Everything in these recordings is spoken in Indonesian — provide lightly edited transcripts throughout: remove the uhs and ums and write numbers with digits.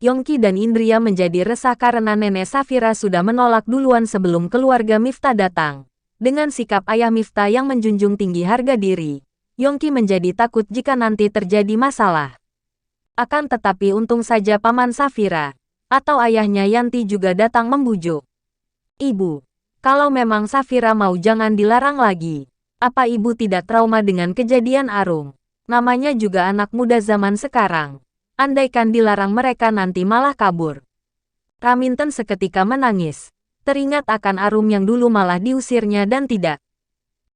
Yongki dan Indria menjadi resah karena Nenek Safira sudah menolak duluan sebelum keluarga Miftah datang. Dengan sikap ayah Miftah yang menjunjung tinggi harga diri, Yongki menjadi takut jika nanti terjadi masalah. Akan tetapi untung saja Paman Safira, atau ayahnya Yanti juga datang membujuk. Ibu, kalau memang Safira mau jangan dilarang lagi. Apa ibu tidak trauma dengan kejadian Arum? Namanya juga anak muda zaman sekarang. Andaikan dilarang mereka nanti malah kabur. Raminten seketika menangis. Teringat akan Arum yang dulu malah diusirnya dan tidak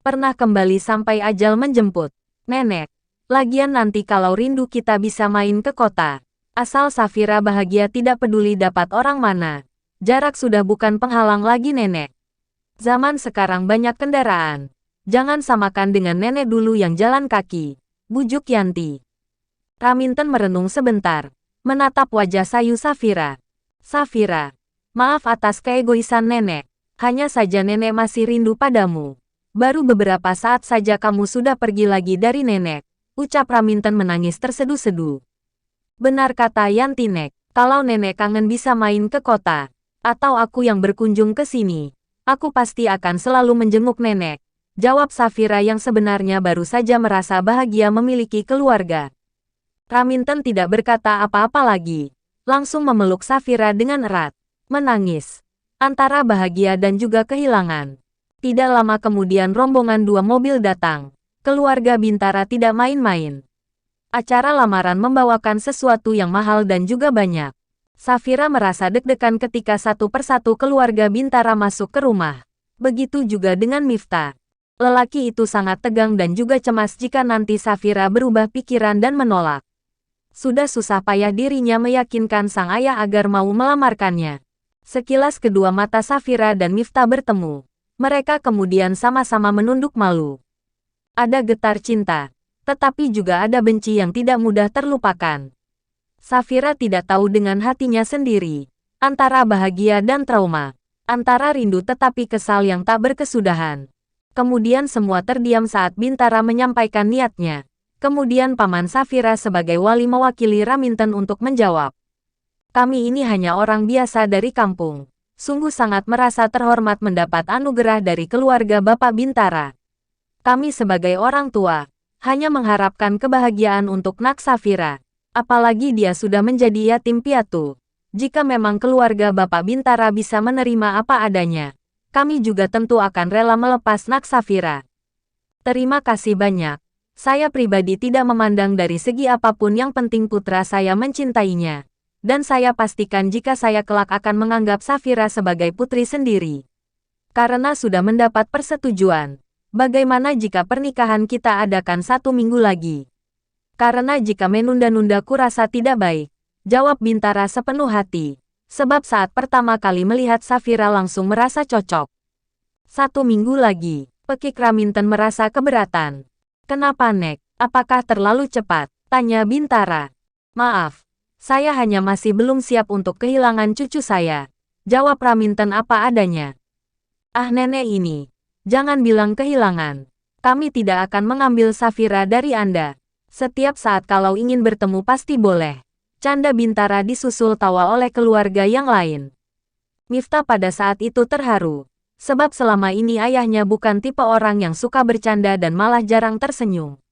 pernah kembali sampai ajal menjemput. Nenek, lagian nanti kalau rindu kita bisa main ke kota. Asal Safira bahagia tidak peduli dapat orang mana. Jarak sudah bukan penghalang lagi nenek. Zaman sekarang banyak kendaraan. Jangan samakan dengan nenek dulu yang jalan kaki. Bujuk Yanti. Raminten merenung sebentar. Menatap wajah sayu Safira. Safira, maaf atas keegoisan nenek. Hanya saja nenek masih rindu padamu. Baru beberapa saat saja kamu sudah pergi lagi dari nenek. Ucap Raminten menangis terseduh-seduh. Benar kata Yanti Nek. Kalau nenek kangen bisa main ke kota. Atau aku yang berkunjung ke sini. Aku pasti akan selalu menjenguk nenek. Jawab Safira yang sebenarnya baru saja merasa bahagia memiliki keluarga. Raminten tidak berkata apa-apa lagi. Langsung memeluk Safira dengan erat. Menangis. Antara bahagia dan juga kehilangan. Tidak lama kemudian rombongan 2 mobil datang. Keluarga Bintara tidak main-main. Acara lamaran membawakan sesuatu yang mahal dan juga banyak. Safira merasa deg-degan ketika satu persatu keluarga Bintara masuk ke rumah. Begitu juga dengan Miftah. Lelaki itu sangat tegang dan juga cemas jika nanti Safira berubah pikiran dan menolak. Sudah susah payah dirinya meyakinkan sang ayah agar mau melamarkannya. Sekilas kedua mata Safira dan Miftah bertemu. Mereka kemudian sama-sama menunduk malu. Ada getar cinta, tetapi juga ada benci yang tidak mudah terlupakan. Safira tidak tahu dengan hatinya sendiri, antara bahagia dan trauma, antara rindu tetapi kesal yang tak berkesudahan. Kemudian semua terdiam saat Bintara menyampaikan niatnya. Kemudian Paman Safira sebagai wali mewakili Raminten untuk menjawab. Kami ini hanya orang biasa dari kampung. Sungguh sangat merasa terhormat mendapat anugerah dari keluarga Bapak Bintara. Kami sebagai orang tua, hanya mengharapkan kebahagiaan untuk Nak Safira. Apalagi dia sudah menjadi yatim piatu. Jika memang keluarga Bapak Bintara bisa menerima apa adanya, kami juga tentu akan rela melepas Nak Safira. Terima kasih banyak. Saya pribadi tidak memandang dari segi apapun, yang penting putra saya mencintainya. Dan saya pastikan jika saya kelak akan menganggap Safira sebagai putri sendiri. Karena sudah mendapat persetujuan, bagaimana jika pernikahan kita adakan 1 minggu lagi? Karena jika menunda-nunda kurasa tidak baik, jawab Bintara sepenuh hati. Sebab saat pertama kali melihat Safira langsung merasa cocok. 1 minggu lagi, Pekik Raminten merasa keberatan. Kenapa Nek? Apakah terlalu cepat? Tanya Bintara. Maaf, saya hanya masih belum siap untuk kehilangan cucu saya. Jawab Raminten apa adanya. Ah nenek ini, jangan bilang kehilangan. Kami tidak akan mengambil Safira dari Anda. Setiap saat kalau ingin bertemu pasti boleh. Canda Bintara disusul tawa oleh keluarga yang lain. Miftah pada saat itu terharu. Sebab selama ini ayahnya bukan tipe orang yang suka bercanda dan malah jarang tersenyum.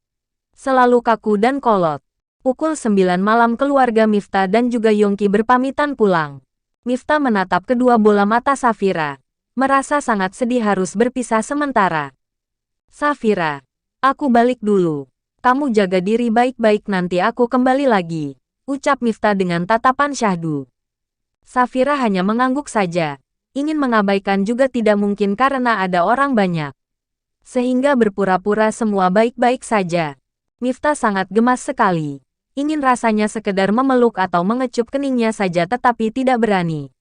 Selalu kaku dan kolot. Pukul 9 malam keluarga Miftah dan juga Yongki berpamitan pulang. Miftah menatap kedua bola mata Safira. Merasa sangat sedih harus berpisah sementara. Safira, aku balik dulu. Kamu jaga diri baik-baik, nanti aku kembali lagi. Ucap Miftah dengan tatapan syahdu. Safira hanya mengangguk saja. Ingin mengabaikan juga tidak mungkin karena ada orang banyak. Sehingga berpura-pura semua baik-baik saja. Miftah sangat gemas sekali. Ingin rasanya sekedar memeluk atau mengecup keningnya saja tetapi tidak berani.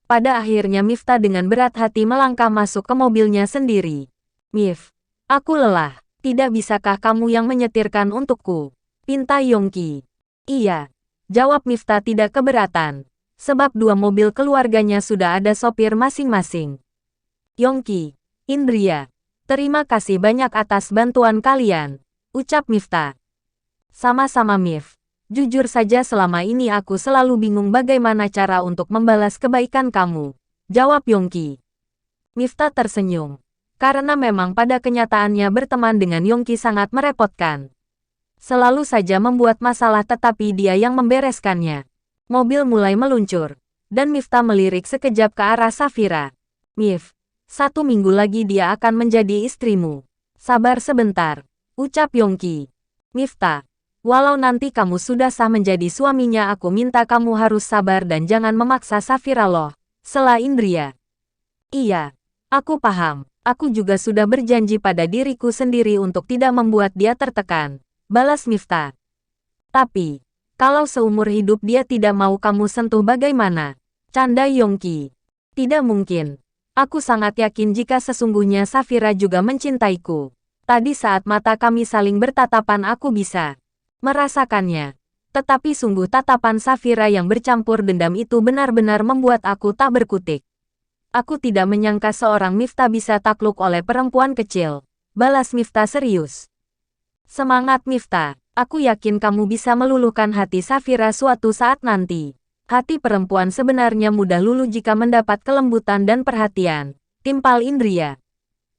Pada akhirnya Miftah dengan berat hati melangkah masuk ke mobilnya sendiri. Mif, aku lelah. Tidak bisakah kamu yang menyetirkan untukku? Pinta Yongki. Iya. Jawab Miftah tidak keberatan. Sebab 2 mobil keluarganya sudah ada sopir masing-masing. Yongki, Indria, terima kasih banyak atas bantuan kalian. Ucap Miftah. Sama-sama Mif. Jujur saja selama ini aku selalu bingung bagaimana cara untuk membalas kebaikan kamu, jawab Yongki. Miftah tersenyum. Karena memang pada kenyataannya berteman dengan Yongki sangat merepotkan. Selalu saja membuat masalah tetapi dia yang membereskannya. Mobil mulai meluncur. Dan Miftah melirik sekejap ke arah Safira. Mif, 1 minggu lagi dia akan menjadi istrimu. Sabar sebentar, ucap Yongki. Miftah, walau nanti kamu sudah sah menjadi suaminya aku minta kamu harus sabar dan jangan memaksa Safira loh, sela Indria. Iya, aku paham. Aku juga sudah berjanji pada diriku sendiri untuk tidak membuat dia tertekan, balas Miftah. Tapi, kalau seumur hidup dia tidak mau kamu sentuh bagaimana? Canda Yongki. Tidak mungkin. Aku sangat yakin jika sesungguhnya Safira juga mencintaiku. Tadi saat mata kami saling bertatapan aku bisa merasakannya. Tetapi sungguh tatapan Safira yang bercampur dendam itu benar-benar membuat aku tak berkutik. Aku tidak menyangka seorang Miftah bisa takluk oleh perempuan kecil, balas Miftah serius. Semangat Miftah, aku yakin kamu bisa meluluhkan hati Safira suatu saat nanti. Hati perempuan sebenarnya mudah luluh jika mendapat kelembutan dan perhatian, timpal Indria.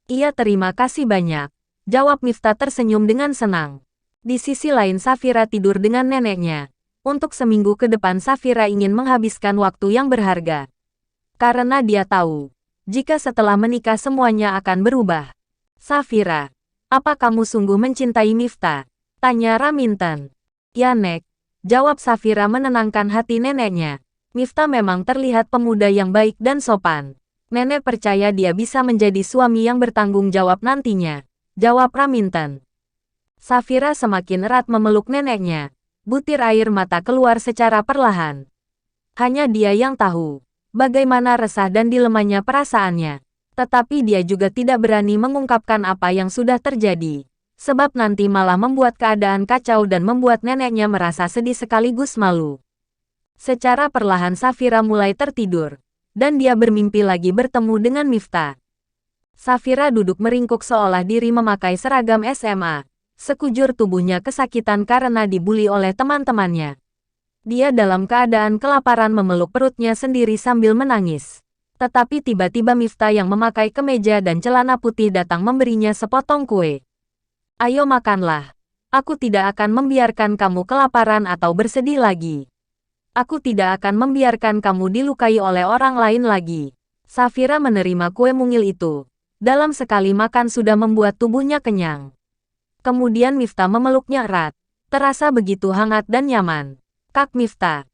Iya terima kasih banyak, jawab Miftah tersenyum dengan senang. Di sisi lain Safira tidur dengan neneknya. Untuk seminggu ke depan Safira ingin menghabiskan waktu yang berharga. Karena dia tahu, jika setelah menikah semuanya akan berubah. Safira, apa kamu sungguh mencintai Miftah? Tanya Raminten. Ya Nek, jawab Safira menenangkan hati neneknya. Miftah memang terlihat pemuda yang baik dan sopan. Nenek percaya dia bisa menjadi suami yang bertanggung jawab nantinya, jawab Raminten. Safira semakin erat memeluk neneknya. Butir air mata keluar secara perlahan. Hanya dia yang tahu bagaimana resah dan dilemanya perasaannya. Tetapi dia juga tidak berani mengungkapkan apa yang sudah terjadi. Sebab nanti malah membuat keadaan kacau dan membuat neneknya merasa sedih sekaligus malu. Secara perlahan Safira mulai tertidur. Dan dia bermimpi lagi bertemu dengan Miftah. Safira duduk meringkuk seolah diri memakai seragam SMA. Sekujur tubuhnya kesakitan karena dibuli oleh teman-temannya. Dia dalam keadaan kelaparan memeluk perutnya sendiri sambil menangis. Tetapi tiba-tiba Miftah yang memakai kemeja dan celana putih datang memberinya sepotong kue. Ayo makanlah. Aku tidak akan membiarkan kamu kelaparan atau bersedih lagi. Aku tidak akan membiarkan kamu dilukai oleh orang lain lagi. Safira menerima kue mungil itu. Dalam sekali makan sudah membuat tubuhnya kenyang. Kemudian Miftah memeluknya erat. Terasa begitu hangat dan nyaman. Kak Miftah,